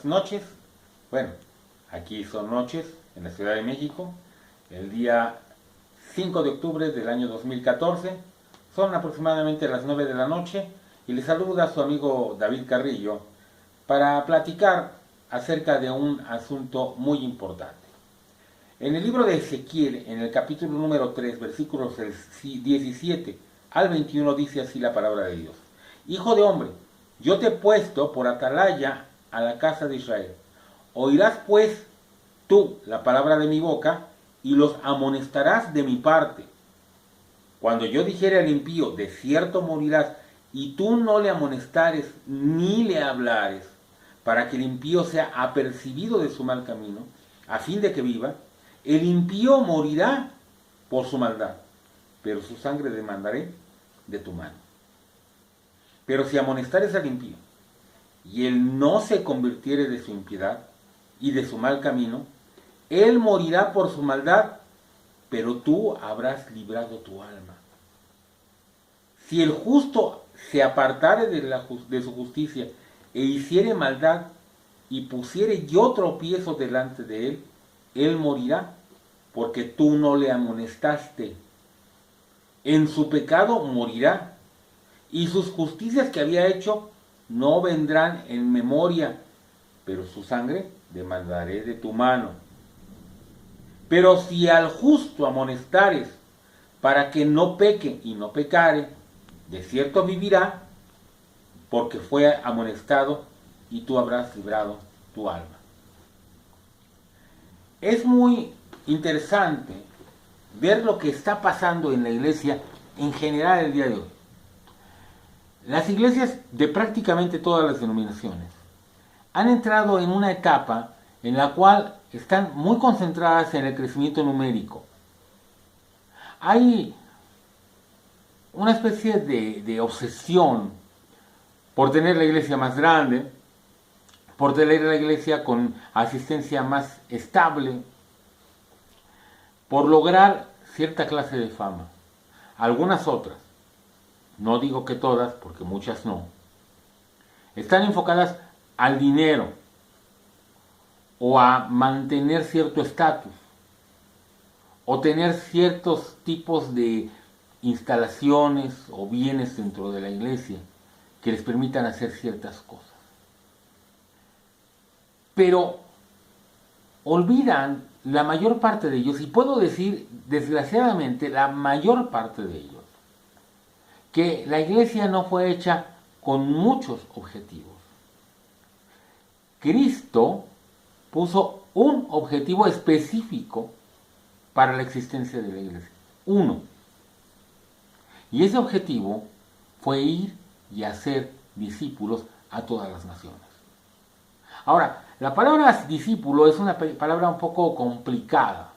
buenas noches. Bueno, aquí son noches en la Ciudad de México, el día 5 de octubre del año 2014. Son aproximadamente las 9 de la noche y les saluda a su amigo David Carrillo para platicar acerca de un asunto muy importante. En el libro de Ezequiel, en el capítulo número 3, versículos 17 al 21, dice así la palabra de Dios. Hijo de hombre, yo te he puesto por atalaya a la casa de Israel. Oirás pues tú la palabra de mi boca y los amonestarás de mi parte. Cuando yo dijere al impío, de cierto morirás, y tú no le amonestares ni le hablares, para que el impío sea apercibido de su mal camino, a fin de que viva, el impío morirá por su maldad, pero su sangre demandaré de tu mano. Pero si amonestares al impío, y él no se convirtiere de su impiedad y de su mal camino, él morirá por su maldad, pero tú habrás librado tu alma. Si el justo se apartare de su justicia e hiciere maldad y pusiere yo tropiezo delante de él, él morirá, porque tú no le amonestaste. En su pecado morirá, y sus justicias que había hecho no vendrán en memoria, pero su sangre demandaré de tu mano. Pero si al justo amonestares para que no peque y no pecare, de cierto vivirá, porque fue amonestado y tú habrás librado tu alma. Es muy interesante ver lo que está pasando en la iglesia en general el día de hoy. Las iglesias de prácticamente todas las denominaciones han entrado en una etapa en la cual están muy concentradas en el crecimiento numérico. Hay una especie de obsesión por tener la iglesia más grande, por tener la iglesia con asistencia más estable, por lograr cierta clase de fama. Algunas otras, no digo que todas, porque muchas no, están enfocadas al dinero o a mantener cierto estatus o tener ciertos tipos de instalaciones o bienes dentro de la iglesia que les permitan hacer ciertas cosas. Pero olvidan la mayor parte de ellos, y puedo decir desgraciadamente la mayor parte de ellos, que la iglesia no fue hecha con muchos objetivos. Cristo puso un objetivo específico para la existencia de la iglesia. Uno. Y ese objetivo fue ir y hacer discípulos a todas las naciones. Ahora, la palabra discípulo es una palabra un poco complicada,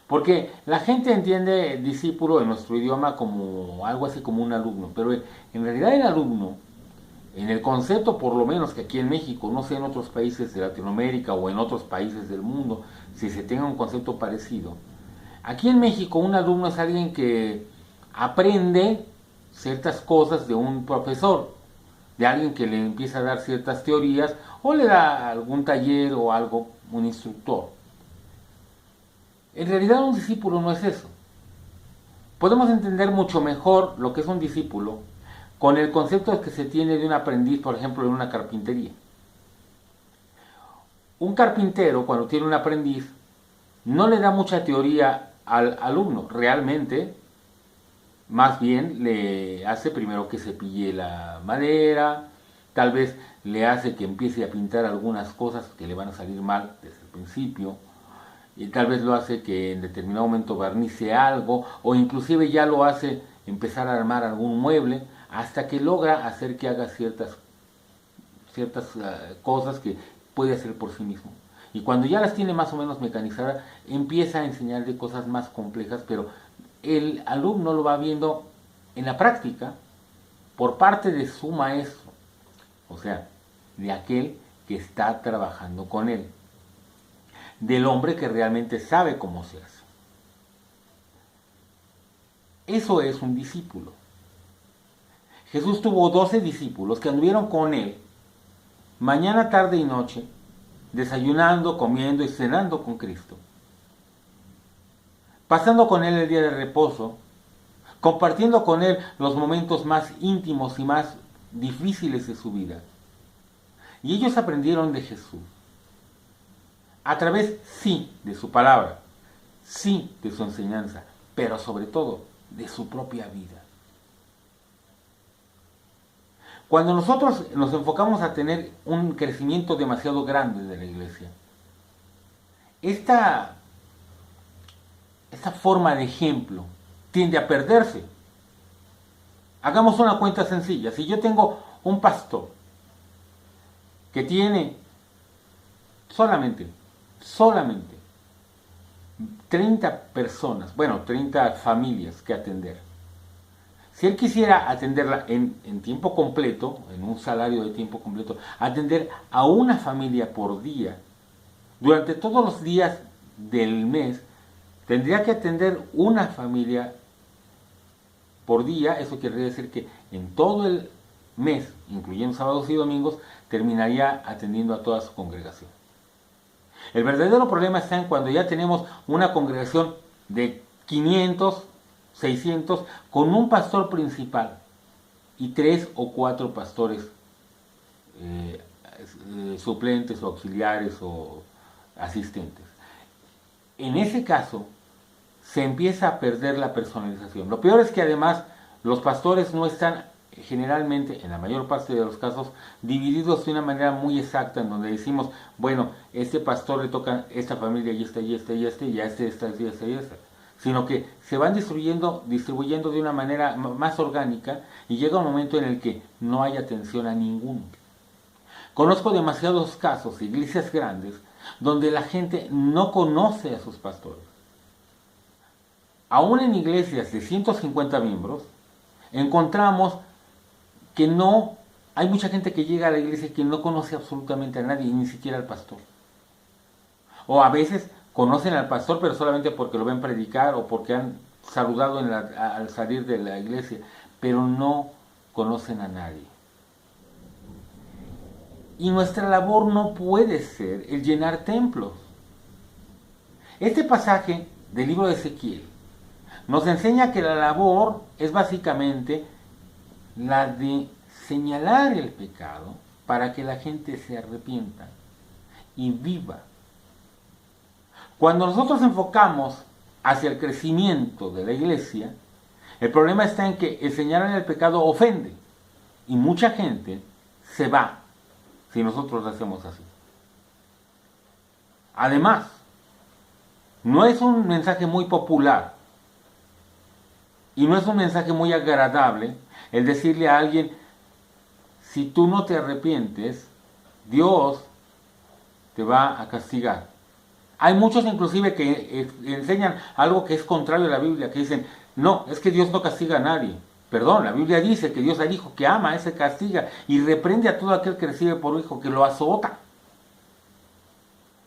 porque la gente entiende discípulo en nuestro idioma como algo así como un alumno, pero en realidad el alumno, en el concepto por lo menos que aquí en México, no sé en otros países de Latinoamérica o en otros países del mundo, si se tenga un concepto parecido, aquí en México un alumno es alguien que aprende ciertas cosas de un profesor, de alguien que le empieza a dar ciertas teorías o le da algún taller o algo, un instructor. En realidad un discípulo no es eso. Podemos entender mucho mejor lo que es un discípulo con el concepto que se tiene de un aprendiz, por ejemplo, en una carpintería. Un carpintero, cuando tiene un aprendiz, no le da mucha teoría al alumno. Realmente, más bien le hace primero que cepille la madera, tal vez le hace que empiece a pintar algunas cosas que le van a salir mal desde el principio, y tal vez lo hace que en determinado momento barnice algo, o inclusive ya lo hace empezar a armar algún mueble, hasta que logra hacer que haga ciertas cosas que puede hacer por sí mismo. Y cuando ya las tiene más o menos mecanizadas, empieza a enseñarle cosas más complejas, pero el alumno lo va viendo en la práctica por parte de su maestro, o sea, de aquel que está trabajando con él, del hombre que realmente sabe cómo se hace. Eso es un discípulo. Jesús tuvo 12 discípulos que anduvieron con él mañana, tarde y noche, desayunando, comiendo y cenando con Cristo, pasando con Él el día de reposo, compartiendo con Él los momentos más íntimos y más difíciles de su vida. Y ellos aprendieron de Jesús, a través, sí, de su palabra, sí, de su enseñanza, pero sobre todo, de su propia vida. Cuando nosotros nos enfocamos a tener un crecimiento demasiado grande de la iglesia, esta forma de ejemplo tiende a perderse. Hagamos una cuenta sencilla. Si yo tengo un pastor que tiene solamente 30 personas, 30 familias que atender, si él quisiera atenderla en tiempo completo, en un salario de tiempo completo, atender a una familia por día, durante todos los días del mes, tendría que atender una familia por día. Eso quiere decir que en todo el mes, incluyendo sábados y domingos, terminaría atendiendo a toda su congregación. El verdadero problema está en cuando ya tenemos una congregación de 500, 600, con un pastor principal y 3 o 4 pastores suplentes o auxiliares o asistentes. En ese caso, se empieza a perder la personalización. Lo peor es que además los pastores no están generalmente, en la mayor parte de los casos, divididos de una manera muy exacta, en donde decimos, bueno, este pastor le toca esta familia y esta, y esta, y esta, y a esta, y esta, y esta. Sino que se van distribuyendo de una manera más orgánica y llega un momento en el que no hay atención a ninguno. Conozco demasiados casos, iglesias grandes, donde la gente no conoce a sus pastores. Aún en iglesias de 150 miembros, encontramos que no, hay mucha gente que llega a la iglesia que no conoce absolutamente a nadie, ni siquiera al pastor. O a veces conocen al pastor, pero solamente porque lo ven predicar o porque han saludado al salir de la iglesia, pero no conocen a nadie. Y nuestra labor no puede ser el llenar templos. Este pasaje del libro de Ezequiel nos enseña que la labor es básicamente la de señalar el pecado para que la gente se arrepienta y viva. Cuando nosotros enfocamos hacia el crecimiento de la iglesia, el problema está en que el señalar el pecado ofende y mucha gente se va si nosotros lo hacemos así. Además, no es un mensaje muy popular y no es un mensaje muy agradable el decirle a alguien, si tú no te arrepientes, Dios te va a castigar. Hay muchos inclusive que enseñan algo que es contrario a la Biblia, que dicen, no, es que Dios no castiga a nadie. Perdón, la Biblia dice que Dios al hijo que ama, ese castiga, y reprende a todo aquel que recibe por hijo, que lo azota.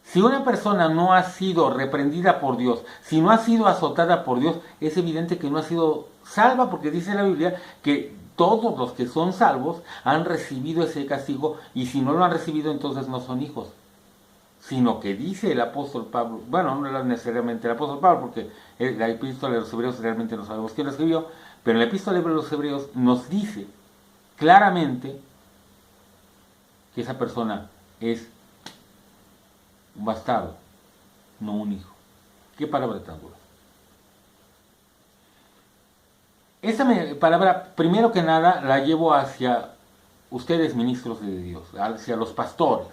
Si una persona no ha sido reprendida por Dios, si no ha sido azotada por Dios, es evidente que no ha sido salva, porque dice la Biblia que todos los que son salvos han recibido ese castigo, y si no lo han recibido, entonces no son hijos. Sino que dice el apóstol Pablo, bueno, no necesariamente el apóstol Pablo, porque la epístola de los Hebreos realmente no sabemos quién la escribió, pero en la epístola de los Hebreos nos dice claramente que esa persona es un bastardo, no un hijo. ¿Qué palabra tan dura? Esa palabra, primero que nada, la llevo hacia ustedes, ministros de Dios, hacia los pastores.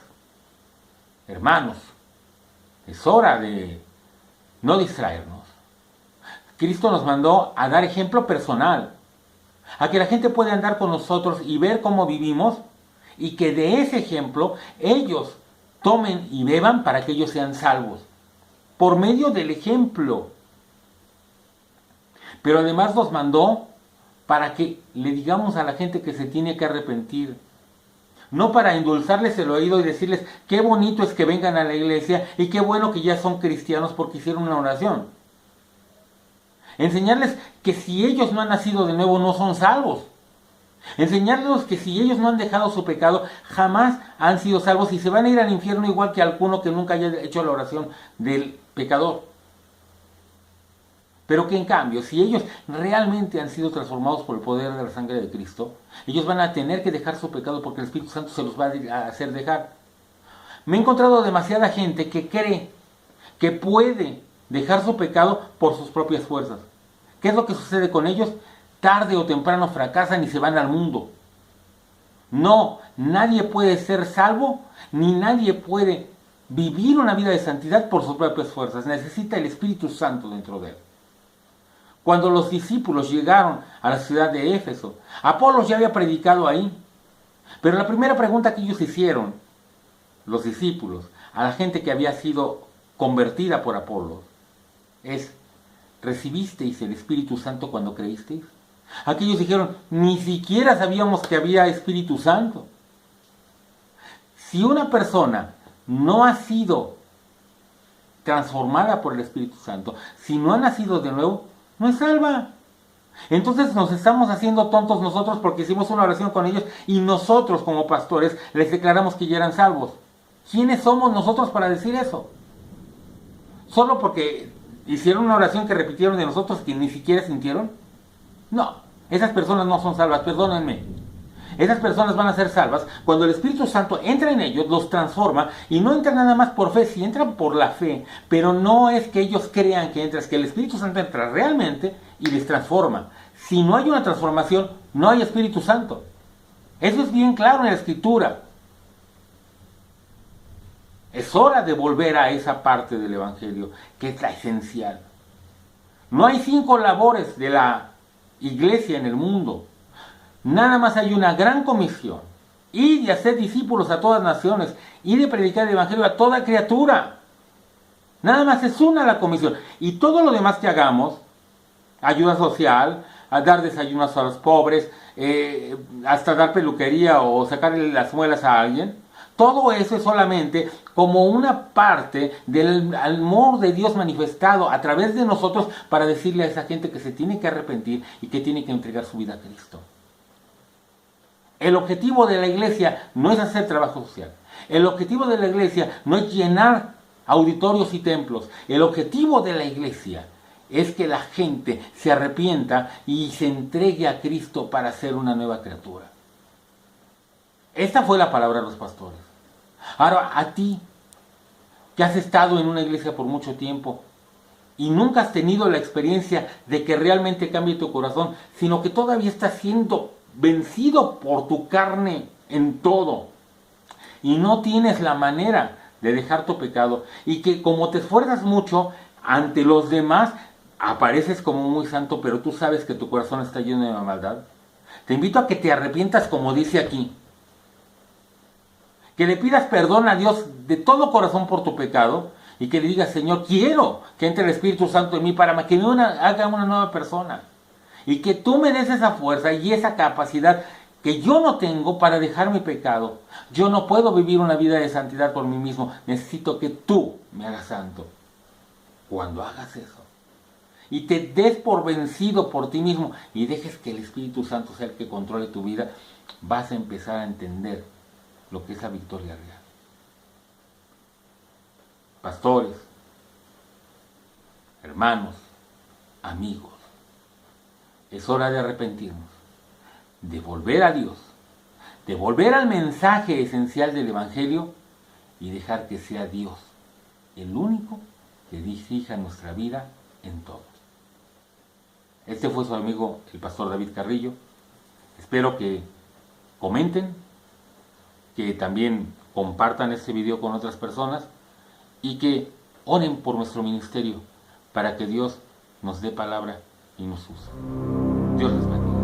Hermanos, es hora de no distraernos. Cristo nos mandó a dar ejemplo personal, a que la gente pueda andar con nosotros y ver cómo vivimos, y que de ese ejemplo ellos tomen y beban para que ellos sean salvos, por medio del ejemplo. Pero además nos mandó para que le digamos a la gente que se tiene que arrepentir. No para endulzarles el oído y decirles qué bonito es que vengan a la iglesia y qué bueno que ya son cristianos porque hicieron una oración. Enseñarles que si ellos no han nacido de nuevo no son salvos. Enseñarles que si ellos no han dejado su pecado, jamás han sido salvos y se van a ir al infierno igual que alguno que nunca haya hecho la oración del pecador. Pero que en cambio, si ellos realmente han sido transformados por el poder de la sangre de Cristo, ellos van a tener que dejar su pecado porque el Espíritu Santo se los va a hacer dejar. Me he encontrado demasiada gente que cree que puede dejar su pecado por sus propias fuerzas. ¿Qué es lo que sucede con ellos? Tarde o temprano fracasan y se van al mundo. No, nadie puede ser salvo, ni nadie puede vivir una vida de santidad por sus propias fuerzas. Necesita el Espíritu Santo dentro de él. Cuando los discípulos llegaron a la ciudad de Éfeso, Apolos ya había predicado ahí. Pero la primera pregunta que ellos hicieron, los discípulos, a la gente que había sido convertida por Apolos, es: ¿recibisteis el Espíritu Santo cuando creísteis? Aquellos dijeron: ni siquiera sabíamos que había Espíritu Santo. Si una persona no ha sido transformada por el Espíritu Santo, si no ha nacido de nuevo, no es salva. Entonces nos estamos haciendo tontos nosotros porque hicimos una oración con ellos y nosotros como pastores les declaramos que ya eran salvos. ¿Quiénes somos nosotros para decir eso? ¿Solo porque hicieron una oración que repitieron de nosotros que ni siquiera sintieron? No, esas personas no son salvas, perdónenme. Esas personas van a ser salvas cuando el Espíritu Santo entra en ellos, los transforma, y no entra nada más por fe, sí entran por la fe, pero no es que ellos crean que entra, es que el Espíritu Santo entra realmente y les transforma. Si no hay una transformación, no hay Espíritu Santo. Eso es bien claro en la Escritura. Es hora de volver a esa parte del Evangelio, que es la esencial. No hay 5 labores de la iglesia en el mundo. Nada más hay una gran comisión: ir y hacer discípulos a todas naciones, ir y predicar el Evangelio a toda criatura. Nada más es una la comisión. Y todo lo demás que hagamos, ayuda social, a dar desayunos a los pobres, hasta dar peluquería o sacarle las muelas a alguien, todo eso es solamente como una parte del amor de Dios manifestado a través de nosotros para decirle a esa gente que se tiene que arrepentir y que tiene que entregar su vida a Cristo. El objetivo de la iglesia no es hacer trabajo social. El objetivo de la iglesia no es llenar auditorios y templos. El objetivo de la iglesia es que la gente se arrepienta y se entregue a Cristo para ser una nueva criatura. Esta fue la palabra de los pastores. Ahora, a ti, que has estado en una iglesia por mucho tiempo y nunca has tenido la experiencia de que realmente cambie tu corazón, sino que todavía estás siendo vencido por tu carne en todo, y no tienes la manera de dejar tu pecado, y que como te esfuerzas mucho ante los demás, apareces como muy santo, pero tú sabes que tu corazón está lleno de maldad. Te invito a que te arrepientas, como dice aquí, que le pidas perdón a Dios de todo corazón por tu pecado, y que le digas: Señor, quiero que entre el Espíritu Santo en mí para que me haga una nueva persona. Y que tú me des esa fuerza y esa capacidad que yo no tengo para dejar mi pecado. Yo no puedo vivir una vida de santidad por mí mismo. Necesito que tú me hagas santo. Cuando hagas eso y te des por vencido por ti mismo y dejes que el Espíritu Santo sea el que controle tu vida, vas a empezar a entender lo que es la victoria real. Pastores, hermanos, amigos, es hora de arrepentirnos, de volver a Dios, de volver al mensaje esencial del Evangelio y dejar que sea Dios el único que dirija nuestra vida en todo. Este fue su amigo el pastor David Carrillo. Espero que comenten, que también compartan este video con otras personas y que oren por nuestro ministerio para que Dios nos dé palabra y nos use. Dios les bendiga.